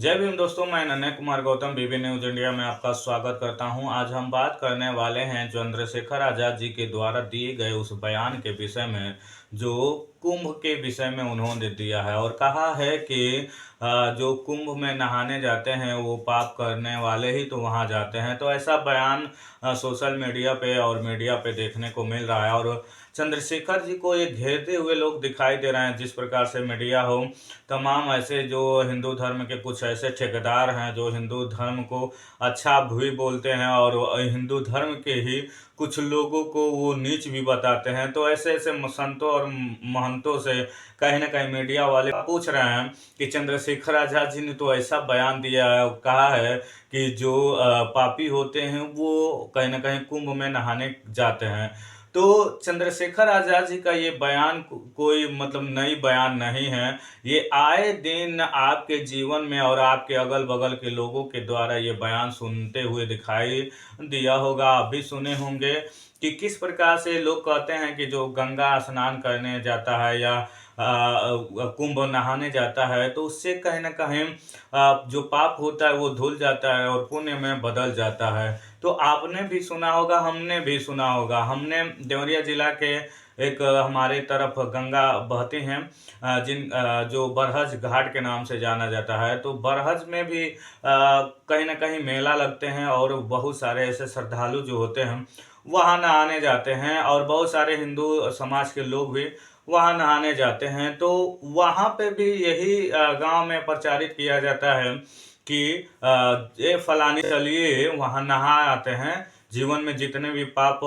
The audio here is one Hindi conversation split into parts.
जय भीम दोस्तों, मैं नन्हे कुमार गौतम बीबी न्यूज इंडिया में आपका स्वागत करता हूं। आज हम बात करने वाले हैं चंद्रशेखर आज़ाद जी के द्वारा दिए गए उस बयान के विषय में जो कुंभ के विषय में उन्होंने दिया है और कहा है कि जो कुंभ में नहाने जाते हैं वो पाप करने वाले ही तो वहां जाते हैं। तो ऐसा बयान सोशल मीडिया पे और मीडिया पे देखने को मिल रहा है और चंद्रशेखर जी को ये घेरते हुए लोग दिखाई दे रहे हैं। जिस प्रकार से मीडिया हो, तमाम ऐसे जो हिंदू धर्म के कुछ ऐसे ठेकेदार हैं जो हिंदू धर्म को अच्छा भी बोलते हैं और हिंदू धर्म के ही कुछ लोगों को वो नीच भी बताते हैं। तो ऐसे ऐसे संतों और महंतों से कहीं ना कहीं मीडिया वाले पूछ रहे हैं कि चंद्रशेखर आजाद जी ने तो ऐसा बयान दिया है, कहा है कि जो पापी होते हैं वो कहीं ना कहीं कुंभ में नहाने जाते हैं। तो चंद्रशेखर आजाद जी का ये बयान कोई मतलब नई बयान नहीं है। ये आए दिन आपके जीवन में और आपके अगल बगल के लोगों के द्वारा ये बयान सुनते हुए दिखाई दिया होगा। आप भी सुने होंगे कि किस प्रकार से लोग कहते हैं कि जो गंगा स्नान करने जाता है या कुंभ नहाने जाता है तो उससे कहीं ना कहीं जो पाप होता है वो धुल जाता है और पुण्य में बदल जाता है। तो आपने भी सुना होगा, हमने भी सुना होगा। हमने देवरिया जिला के एक हमारे तरफ गंगा बहती हैं, जो बरहज घाट के नाम से जाना जाता है। तो बरहज में भी कहीं ना कहीं मेला लगते हैं और बहुत सारे ऐसे श्रद्धालु जो होते हैं वहाँ नहाने जाते हैं और बहुत सारे हिंदू समाज के लोग भी वहाँ नहाने जाते हैं। तो वहाँ पे भी यही गांव में प्रचारित किया जाता है कि ये फलानी चलिए वहाँ नहा आते हैं, जीवन में जितने भी पाप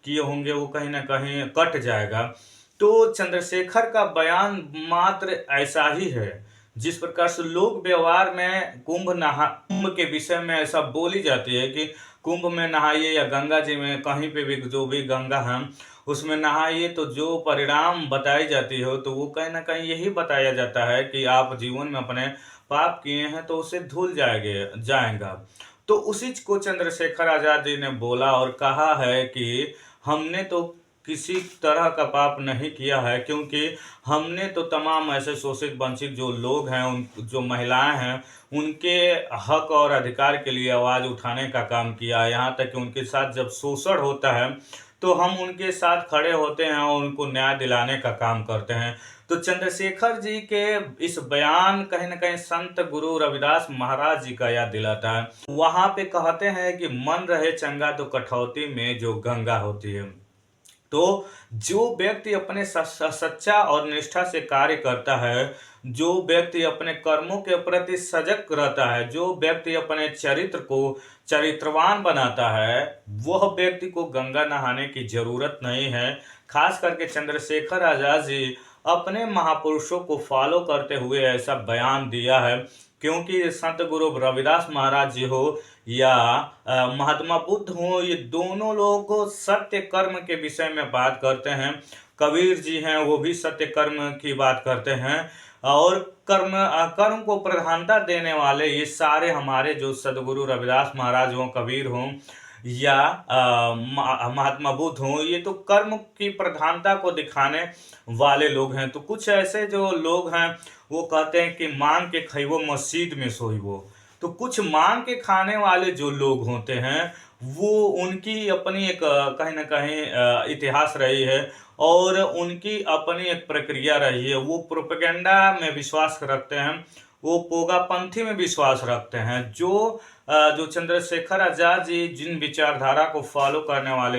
किए होंगे वो कहीं ना कहीं कट जाएगा। तो चंद्रशेखर का बयान मात्र ऐसा ही है। जिस प्रकार से लोग व्यवहार में कुंभ के विषय में ऐसा बोली जाती है कि कुंभ में नहाइए या गंगा जी में कहीं पे भी जो भी गंगा है उसमें नहाइए, तो जो परिणाम बताई जाती हो तो वो कहीं ना कहीं यही बताया जाता है कि आप जीवन में अपने पाप किए हैं तो उसे धुल जाएगा। तो उसी को चंद्रशेखर आजाद जी ने बोला और कहा है कि हमने तो किसी तरह का पाप नहीं किया है, क्योंकि हमने तो तमाम ऐसे शोषित वंचित जो लोग हैं, उन जो महिलाएं हैं, उनके हक और अधिकार के लिए आवाज उठाने का काम किया। यहाँ तक कि उनके साथ जब शोषण होता है तो हम उनके साथ खड़े होते हैं और उनको न्याय दिलाने का काम करते हैं। तो चंद्रशेखर जी के इस बयान कहीं ना कहीं संत गुरु रविदास महाराज जी का याद दिलाता है। वहां पे कहते हैं कि मन रहे चंगा तो कठौती में जो गंगा होती है। तो जो व्यक्ति अपने सच्चा और निष्ठा से कार्य करता है, जो व्यक्ति अपने कर्मों के प्रति सजग रहता है, जो व्यक्ति अपने चरित्र को चरित्रवान बनाता है, वह व्यक्ति को गंगा नहाने की जरूरत नहीं है। खास करके चंद्रशेखर आजाद जी अपने महापुरुषों को फॉलो करते हुए ऐसा बयान दिया है, क्योंकि संत गुरु रविदास महाराज जी हो या महात्मा बुद्ध हो, ये दोनों लोग सत्य कर्म के विषय में बात करते हैं। कबीर जी हैं, वो भी सत्य कर्म की बात करते हैं। और कर्म को प्रधानता देने वाले ये सारे हमारे जो सदगुरु रविदास महाराज हों, कबीर हों या महात्मा बुद्ध हों, ये तो कर्म की प्रधानता को दिखाने वाले लोग हैं। तो कुछ ऐसे जो लोग हैं वो कहते हैं कि मांग के खइबो मस्जिद में सोइबो। तो कुछ मांग के खाने वाले जो लोग होते हैं वो उनकी अपनी एक कहीं ना कहीं इतिहास रही है और उनकी अपनी एक प्रक्रिया रही है। वो प्रोपेगेंडा में विश्वास रखते हैं, वो पोगापंथी में विश्वास रखते हैं। जो चंद्रशेखर आजाद जी जिन विचारधारा को फॉलो करने वाले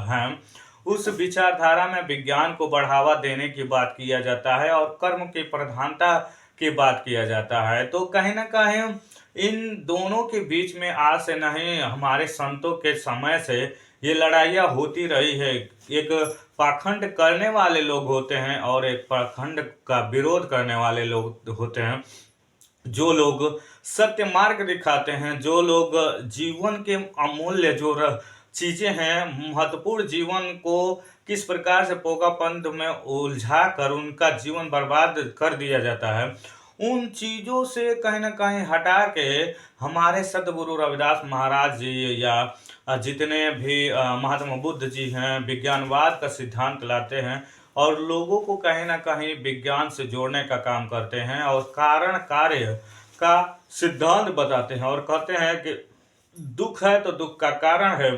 हैं, उस विचारधारा में विज्ञान को बढ़ावा देने की बात किया जाता है और कर्म की प्रधानता की बात किया जाता है। तो कहीं ना कहीं इन दोनों के बीच में आज से नहीं, हमारे संतों के समय से ये लड़ाइयाँ होती रही है। एक पाखंड करने वाले लोग होते हैं और एक पाखंड का विरोध करने वाले लोग होते हैं। जो लोग सत्य मार्ग दिखाते हैं, जो लोग जीवन के अमूल्य जो चीजें हैं, महत्वपूर्ण जीवन को किस प्रकार से पोगापंथ में उलझा कर उनका जीवन बर्बाद कर दिया जाता है, उन चीजों से कहीं ना कहीं हटा के हमारे सदगुरु रविदास महाराज जी या जितने भी महात्मा बुद्ध जी हैं, विज्ञानवाद का सिद्धांत लाते हैं और लोगों को कहीं ना कहीं विज्ञान से जोड़ने का काम करते हैं और कारण कार्य का सिद्धांत बताते हैं और कहते हैं कि दुख है तो दुख का कारण है,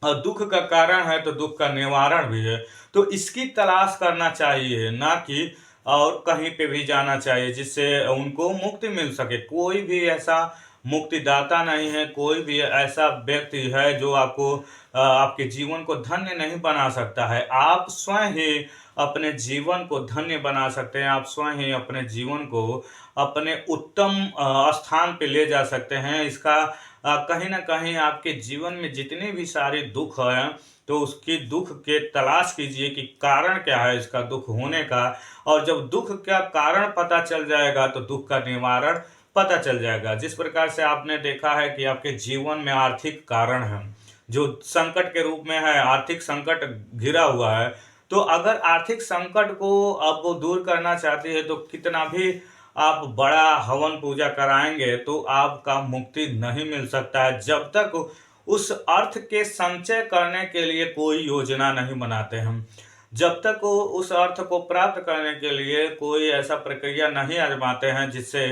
और दुख का कारण है तो दुख का निवारण भी है। तो इसकी तलाश करना चाहिए, ना कि और कहीं पे भी जाना चाहिए जिससे उनको मुक्ति मिल सके। कोई भी ऐसा मुक्तिदाता नहीं है, कोई भी ऐसा व्यक्ति है जो आपको आपके जीवन को धन्य नहीं बना सकता है। आप स्वयं ही अपने जीवन को धन्य बना सकते हैं, आप स्वयं ही अपने जीवन को अपने उत्तम स्थान पे ले जा सकते हैं। इसका कहीं न कहीं आपके जीवन में जितने भी सारे दुःख हैं, तो उसकी दुःख के तलाश कीजिए कि कारण क्या है इसका दुःख होने का। और जब दुःख का कारण पता चल जाएगा, तो दुःख का निवारण पता चल जाएगा। जिस प्रकार से आपने देखा है कि आपके जीवन में आर्थिक कारण है, जो संकट के रूप में है, आर्थिक संकट घिरा हुआ है। तो अगर आर्थिक संकट को आप दूर करना चाहते हैं, तो कितना भी आप बड़ा हवन पूजा कराएँगे तो आपका मुक्ति नहीं मिल सकता है, जब तक उस अर्थ के संचय करने के लिए कोई योजना नहीं बनाते हम। जब तक वो उस अर्थ को प्राप्त करने के लिए कोई ऐसा प्रक्रिया नहीं आज़माते हैं जिससे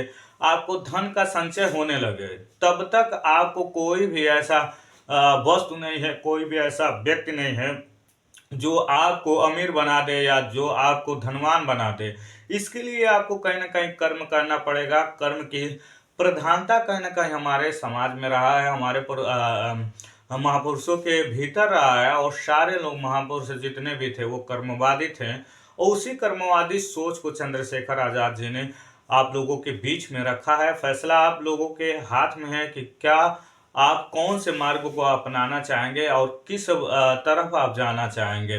आपको धन का संचय होने लगे, तब तक आपको कोई भी ऐसा वस्तु नहीं है, कोई भी ऐसा व्यक्ति नहीं है जो आपको अमीर बना दे या जो आपको धनवान बना दे। इसके लिए आपको कहीं न कहीं कर्म करना पड़ेगा। कर्म की प्रधानता कहीं न कहीं हमारे समाज में रहा है, हमारे महापुरुषों के भीतर रहा है, और सारे लोग महापुरुष जितने भी थे वो कर्मवादी थे। और उसी कर्मवादी सोच को चंद्रशेखर आज़ाद जी ने आप लोगों के बीच में रखा है। फैसला आप लोगों के हाथ में है कि क्या आप कौन से मार्ग को अपनाना चाहेंगे और किस तरफ आप जाना चाहेंगे।